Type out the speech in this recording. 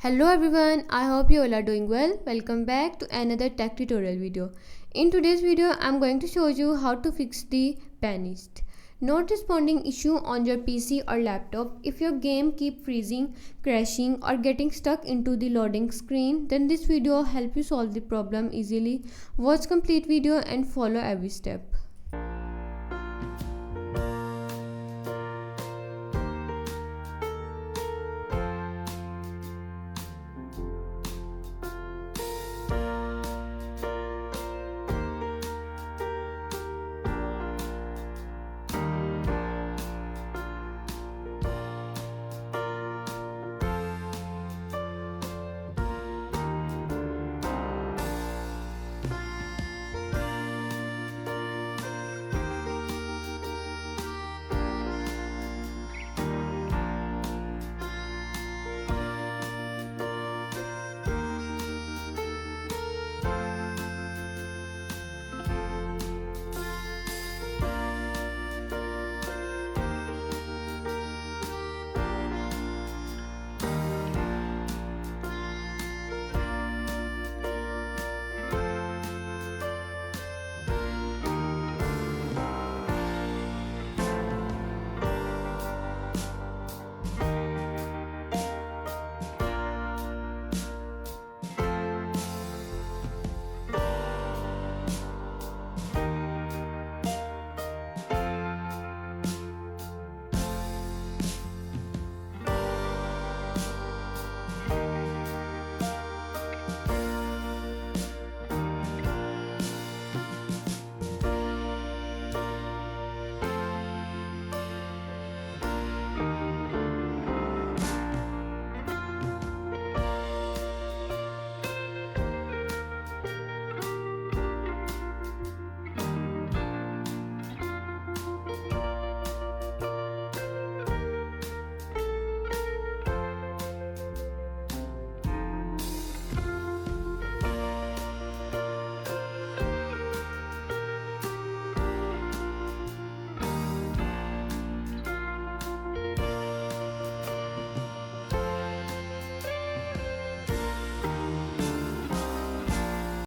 Hello everyone, I hope you all are doing well. Welcome back to another tech tutorial video. In today's video, I'm going to show you how to fix the Banished not responding issue on your PC or laptop. If your game keep freezing, crashing or getting stuck into the loading screen, then this video will help you solve the problem easily. Watch complete video and follow every step.